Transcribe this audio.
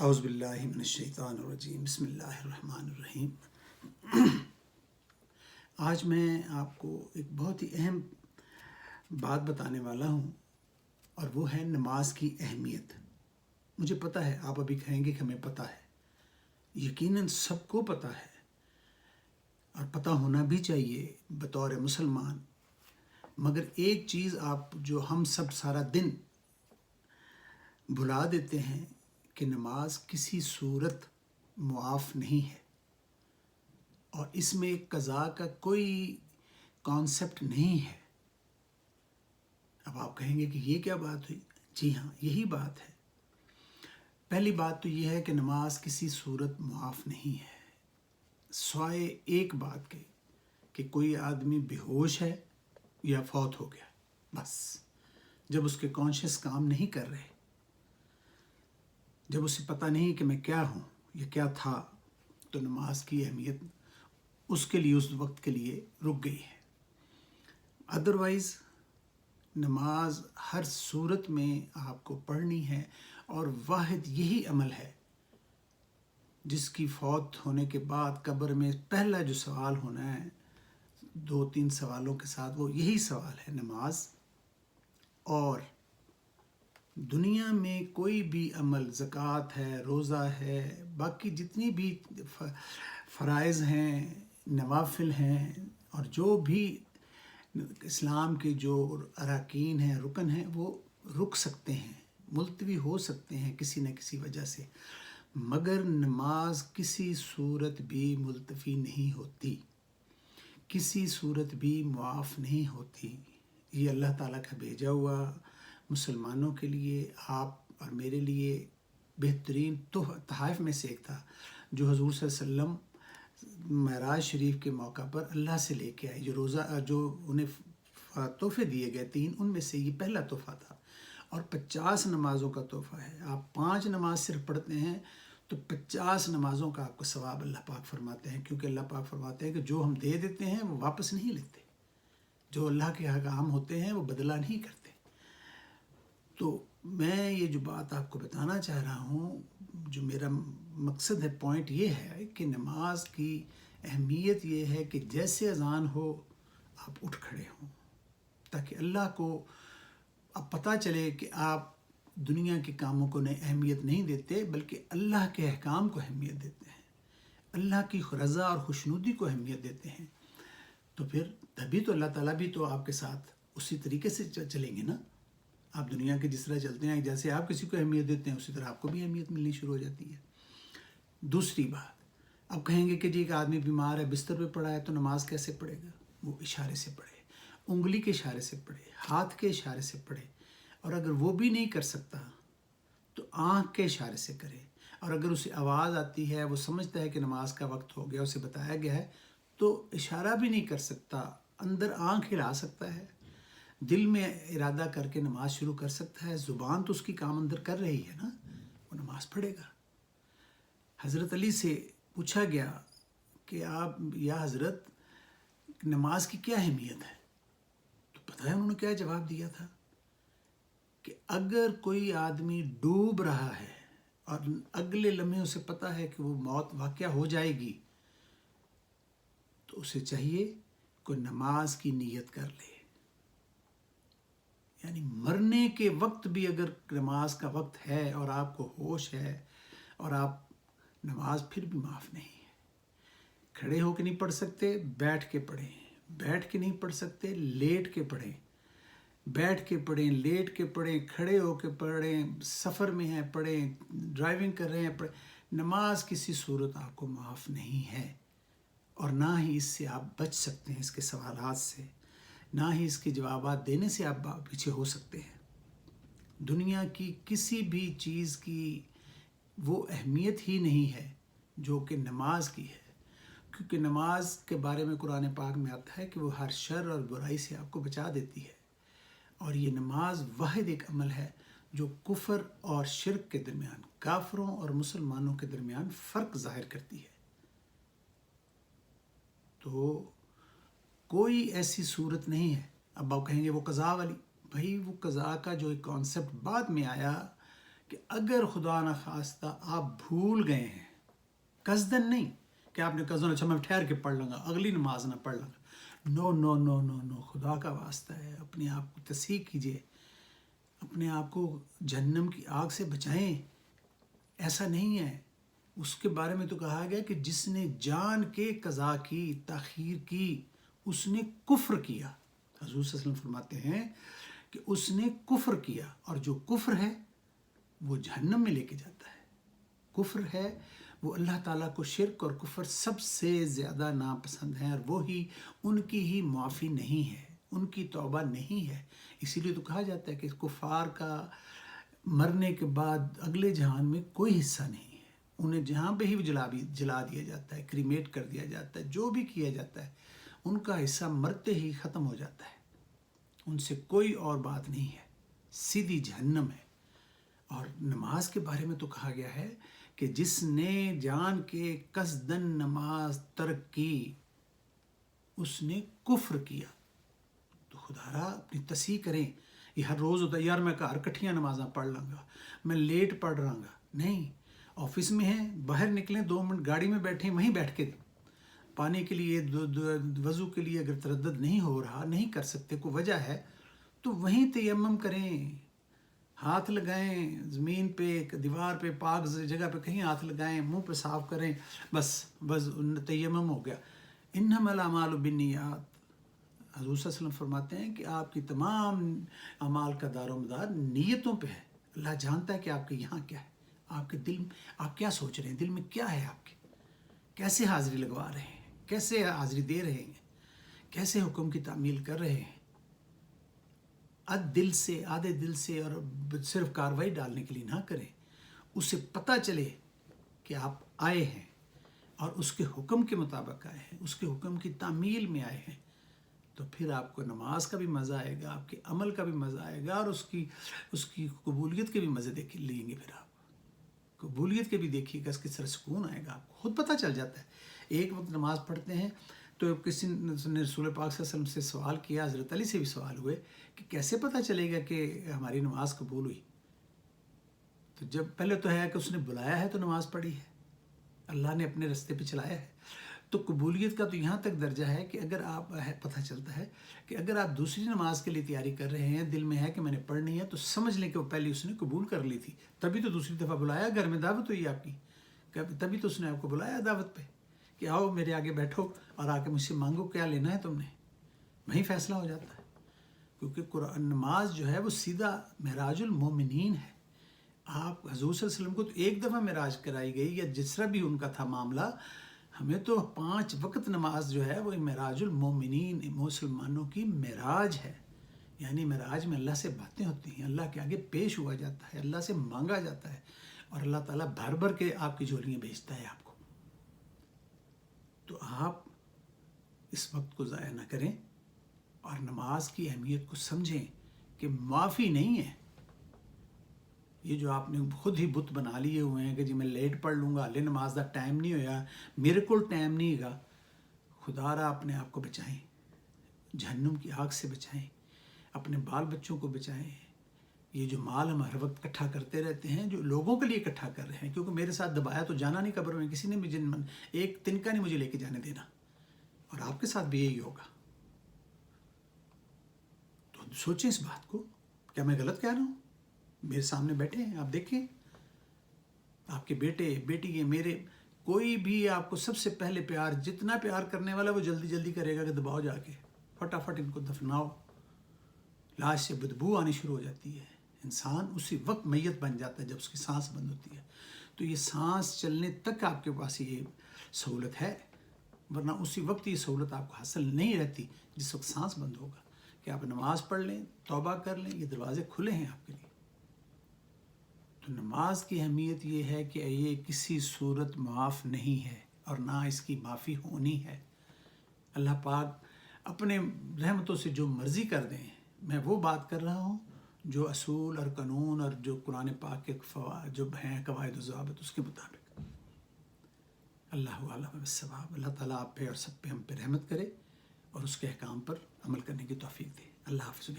اعوذ باللہ من الشیطان الرجیم بسم اللہ الرحمن الرحیم۔ آج میں آپ کو ایک بہت ہی اہم بات بتانے والا ہوں، اور وہ ہے نماز کی اہمیت۔ مجھے پتہ ہے آپ ابھی کہیں گے کہ ہمیں پتہ ہے، یقیناً سب کو پتہ ہے، اور پتہ ہونا بھی چاہیے بطور مسلمان۔ مگر ایک چیز آپ جو ہم سب سارا دن بھلا دیتے ہیں کہ نماز کسی صورت معاف نہیں ہے، اور اس میں قضا کا کوئی کانسیپٹ نہیں ہے۔ اب آپ کہیں گے کہ یہ کیا بات ہوئی؟ جی ہاں، یہی بات ہے۔ پہلی بات تو یہ ہے کہ نماز کسی صورت معاف نہیں ہے، سوائے ایک بات کے کہ کوئی آدمی بے ہوش ہے یا فوت ہو گیا، بس جب اس کے کانشیس کام نہیں کر رہے، جب اسے پتہ نہیں کہ میں کیا ہوں یا کیا تھا، تو نماز کی اہمیت اس کے لیے اس وقت کے لیے رک گئی ہے۔ ادروائز نماز ہر صورت میں آپ کو پڑھنی ہے، اور واحد یہی عمل ہے جس کی فوت ہونے کے بعد قبر میں پہلا جو سوال ہونا ہے 2-3 سوالوں کے ساتھ، وہ یہی سوال ہے نماز۔ اور دنیا میں کوئی بھی عمل، زکوٰۃ ہے، روزہ ہے، باقی جتنی بھی فرائض ہیں، نوافل ہیں، اور جو بھی اسلام کے جو اراکین ہیں، رکن ہیں، وہ رک سکتے ہیں، ملتوی ہو سکتے ہیں کسی نہ کسی وجہ سے، مگر نماز کسی صورت بھی ملتوی نہیں ہوتی، کسی صورت بھی معاف نہیں ہوتی۔ یہ اللہ تعالیٰ کا بھیجا ہوا مسلمانوں کے لیے، آپ اور میرے لیے بہترین تحائف میں سے ایک تھا، جو حضور صلی اللہ علیہ وسلم معراج شریف کے موقع پر اللہ سے لے کے آئے۔ جو روزہ جو انہیں تحفے دیے گئے 3، ان میں سے یہ پہلا تحفہ تھا، اور 50 نمازوں کا تحفہ ہے۔ آپ 5 نماز صرف پڑھتے ہیں تو 50 نمازوں کا آپ کو ثواب اللہ پاک فرماتے ہیں، کیونکہ اللہ پاک فرماتے ہیں کہ جو ہم دے دیتے ہیں وہ واپس نہیں لیتے، جو اللہ کے احکام ہوتے ہیں وہ بدلہ نہیں کرتے۔ تو میں یہ جو بات آپ کو بتانا چاہ رہا ہوں، جو میرا مقصد ہے، پوائنٹ یہ ہے کہ نماز کی اہمیت یہ ہے کہ جیسے اذان ہو آپ اٹھ کھڑے ہوں، تاکہ اللہ کو اب پتہ چلے کہ آپ دنیا کے کاموں کو اہمیت نہیں دیتے، بلکہ اللہ کے احکام کو اہمیت دیتے ہیں، اللہ کی رضا اور خوشنودی کو اہمیت دیتے ہیں۔ تو پھر تبھی تو اللہ تعالیٰ بھی تو آپ کے ساتھ اسی طریقے سے چلیں گے نا۔ آپ دنیا کے جس طرح چلتے ہیں، جیسے آپ کسی کو اہمیت دیتے ہیں، اسی طرح آپ کو بھی اہمیت ملنی شروع ہو جاتی ہے۔ دوسری بات، اب کہیں گے کہ جی ایک آدمی بیمار ہے، بستر پہ پڑا ہے، تو نماز کیسے پڑھے گا؟ وہ اشارے سے پڑھے، انگلی کے اشارے سے پڑھے، ہاتھ کے اشارے سے پڑھے، اور اگر وہ بھی نہیں کر سکتا تو آنکھ کے اشارے سے کرے، اور اگر اسے آواز آتی ہے، وہ سمجھتا ہے کہ نماز کا وقت ہو گیا، اسے بتایا گیا ہے، تو اشارہ بھی نہیں کر سکتا، اندر آنکھ ہلا سکتا ہے، دل میں ارادہ کر کے نماز شروع کر سکتا ہے، زبان تو اس کی کام اندر کر رہی ہے نا، وہ نماز پڑھے گا۔ حضرت علی سے پوچھا گیا کہ آپ یا حضرت نماز کی کیا اہمیت ہے؟ تو پتہ ہے انہوں نے کیا جواب دیا تھا کہ اگر کوئی آدمی ڈوب رہا ہے اور اگلے لمحے اسے پتہ ہے کہ وہ موت واقعہ ہو جائے گی، تو اسے چاہیے کہ نماز کی نیت کر لے۔ یعنی مرنے کے وقت بھی اگر نماز کا وقت ہے اور آپ کو ہوش ہے اور آپ نماز پھر بھی معاف نہیں ہے۔ کھڑے ہو کے نہیں پڑھ سکتے، بیٹھ کے پڑھیں، بیٹھ کے نہیں پڑھ سکتے، لیٹ کے پڑھیں، بیٹھ کے پڑھیں، لیٹ کے پڑھیں، کھڑے ہو کے پڑھیں، سفر میں ہیں پڑھیں، ڈرائیونگ کر رہے ہیں پڑھیں۔ نماز کسی صورت آپ کو معاف نہیں ہے، اور نہ ہی اس سے آپ بچ سکتے ہیں، اس کے سوالات سے، نہ ہی اس کے جوابات دینے سے آپ پیچھے ہو سکتے ہیں۔ دنیا کی کسی بھی چیز کی وہ اہمیت ہی نہیں ہے جو کہ نماز کی ہے، کیونکہ نماز کے بارے میں قرآن پاک میں آتا ہے کہ وہ ہر شر اور برائی سے آپ کو بچا دیتی ہے، اور یہ نماز واحد ایک عمل ہے جو کفر اور شرک کے درمیان، کافروں اور مسلمانوں کے درمیان فرق ظاہر کرتی ہے۔ تو کوئی ایسی صورت نہیں ہے۔ اب آپ کہیں گے وہ قضاء والی، بھائی وہ قضاء کا جو ایک کانسیپٹ بعد میں آیا کہ اگر خدا نخواستہ آپ بھول گئے ہیں، قصدن نہیں کہ آپ نے قصدن اچھا میں ٹھہر کے پڑھ لوں گا، اگلی نماز نہ پڑھ لوں گا، نو نو نو نو نو، خدا کا واسطہ ہے، اپنے آپ کو تصحیح کیجئے، اپنے آپ کو جہنم کی آگ سے بچائیں۔ ایسا نہیں ہے، اس کے بارے میں تو کہا گیا کہ جس نے جان کے قضا کی، تاخیر کی، اس نے کفر کیا۔ حضور صلی اللہ علیہ وسلم فرماتے ہیں کہ اس نے کفر کیا، اور جو کفر ہے وہ جہنم میں لے کے جاتا ہے۔ کفر ہے وہ اللہ تعالیٰ کو شرک اور کفر سب سے زیادہ ناپسند ہیں، اور وہی ان کی ہی معافی نہیں ہے، ان کی توبہ نہیں ہے۔ اسی لیے تو کہا جاتا ہے کہ کفار کا مرنے کے بعد اگلے جہان میں کوئی حصہ نہیں ہے، انہیں جہاں پہ ہی جلا دیا جاتا ہے، کریمیٹ کر دیا جاتا ہے، جو بھی کیا جاتا ہے ان کا حصہ مرتے ہی ختم ہو جاتا ہے، ان سے کوئی اور بات نہیں ہے، سیدھی جہنم ہے۔ اور نماز کے بارے میں تو کہا گیا ہے کہ جس نے جان کے قصدن نماز ترک کی اس نے کفر کیا۔ تو خدا را اپنی تصحیح کریں۔ یہ ہر روز ہوتا ہے یار میں گھر کٹھیاں نمازاں پڑھ لوں گا، میں لیٹ پڑھ رہا گا، نہیں۔ آفس میں ہیں، باہر نکلیں، 2 منٹ گاڑی میں بیٹھیں، وہیں بیٹھ کے پانی کے لیے وضو کے لیے اگر تردد نہیں ہو رہا، نہیں کر سکتے، کوئی وجہ ہے تو وہیں تیمم کریں، ہاتھ لگائیں زمین پہ، دیوار پہ، پاک جگہ پہ کہیں ہاتھ لگائیں، منہ پہ صاف کریں، بس تیمم ہو گیا۔ انما الاعمال بالنیات، حضور صلی اللہ علیہ وسلم فرماتے ہیں کہ آپ کی تمام اعمال کا دار و مدار نیتوں پہ ہے۔ اللہ جانتا ہے کہ آپ کے یہاں کیا ہے، آپ کے دل، آپ کیا سوچ رہے ہیں، دل میں کیا ہے آپ کے، کیسے حاضری لگوا رہے ہیں، کیسے حاضری دے رہے ہیں، کیسے حکم کی تعمیل کر رہے ہیں، دل سے، آدھے دل سے، اور صرف کاروائی ڈالنے کے لیے نہ کریں، اسے پتہ چلے کہ آپ آئے ہیں اور اس کے حکم کے مطابق آئے ہیں، اس کے حکم کی تعمیل میں آئے ہیں، تو پھر آپ کو نماز کا بھی مزہ آئے گا، آپ کے عمل کا بھی مزہ آئے گا، اور اس کی قبولیت کے بھی مزے لیں گے۔ پھر آپ قبولیت کے بھی دیکھیے گا، اس کی طرح سکون آئے گا، آپ کو خود پتہ چل جاتا ہے۔ ایک وقت نماز پڑھتے ہیں تو کسی نے رسول پاک صلی اللہ علیہ وسلم سے سوال کیا، حضرت علی سے بھی سوال ہوئے کہ کیسے پتہ چلے گا کہ ہماری نماز قبول ہوئی؟ تو جب پہلے تو ہے کہ اس نے بلایا ہے تو نماز پڑھی ہے، اللہ نے اپنے رستے پہ چلایا ہے۔ تو قبولیت کا تو یہاں تک درجہ ہے کہ اگر آپ پتہ چلتا ہے کہ اگر آپ دوسری نماز کے لیے تیاری کر رہے ہیں، دل میں ہے کہ میں نے پڑھنی ہے، تو سمجھ لیں کہ وہ پہلی اس نے قبول کر لی تھی، تبھی تو دوسری دفعہ بلایا، گھر میں دعوت ہوئی آپ کی، تبھی تو اس نے آپ کو بلایا دعوت پہ کہ آؤ میرے آگے بیٹھو اور آ کے مجھ سے مانگو، کیا لینا ہے تم نے، وہیں فیصلہ ہو جاتا ہے۔ کیونکہ قرآن نماز جو ہے وہ سیدھا معراج المومنین ہے۔ آپ حضور صلی اللہ علیہ وسلم کو تو ایک دفعہ معراج کرائی گئی، یا جس طرح بھی ان کا تھا معاملہ، ہمیں تو 5 وقت نماز جو ہے وہ معراج المومنین، مسلمانوں کی معراج ہے۔ یعنی معراج میں اللہ سے باتیں ہوتی ہیں، اللہ کے آگے پیش ہوا جاتا ہے، اللہ سے مانگا جاتا ہے، اور اللہ تعالیٰ بھر بھر کے آپ کی جھولیاں بھیجتا ہے آپ کو۔ تو آپ اس وقت کو ضائع نہ کریں اور نماز کی اہمیت کو سمجھیں کہ معافی نہیں ہے۔ یہ جو آپ نے خود ہی بت بنا لیے ہوئے ہیں کہ جی میں لیٹ پڑھ لوں گا، لے نماز دا ٹائم نہیں ہویا، میرے کو ٹائم نہیں گا، خدا را اپنے آپ کو بچائیں، جہنم کی آگ سے بچائیں، اپنے بال بچوں کو بچائیں۔ یہ جو مال ہم ہر وقت اکٹھا کرتے رہتے ہیں، جو لوگوں کے لیے اکٹھا کر رہے ہیں، کیونکہ میرے ساتھ دبایا تو جانا نہیں قبر میں، کسی نے بھی ایک تنکا نہیں مجھے لے کے جانے دینا، اور آپ کے ساتھ بھی یہی ہوگا۔ تو سوچیں اس بات کو، کیا میں غلط کہہ رہا ہوں؟ میرے سامنے بیٹھے ہیں، آپ دیکھیں، آپ کے بیٹے بیٹی ہیں، میرے کوئی بھی آپ کو سب سے پہلے پیار، جتنا پیار کرنے والا وہ جلدی جلدی کرے گا کہ دباؤ جا کے، فٹافٹ ان کو دفناؤ، لاش سے بدبو آنی شروع ہو جاتی ہے، انسان اسی وقت میت بن جاتا ہے جب اس کی سانس بند ہوتی ہے۔ تو یہ سانس چلنے تک آپ کے پاس یہ سہولت ہے، ورنہ اسی وقت یہ سہولت آپ کو حاصل نہیں رہتی جس وقت سانس بند ہوگا، کہ آپ نماز پڑھ لیں، توبہ کر لیں، یہ دروازے کھلے ہیں آپ کے لیے۔ تو نماز کی اہمیت یہ ہے کہ یہ کسی صورت معاف نہیں ہے، اور نہ اس کی معافی ہونی ہے۔ اللہ پاک اپنے رحمتوں سے جو مرضی کر دیں، میں وہ بات کر رہا ہوں جو اصول اور قانون اور جو قرآن پاک کے جو ہیں قواعد و ضوابط، اس کے مطابق۔ اللہ اعلم بالصواب۔ اللہ تعالیٰ آپ پہ اور سب پہ، ہم پہ رحمت کرے اور اس کے احکام پر عمل کرنے کی توفیق دے۔ اللہ حافظ۔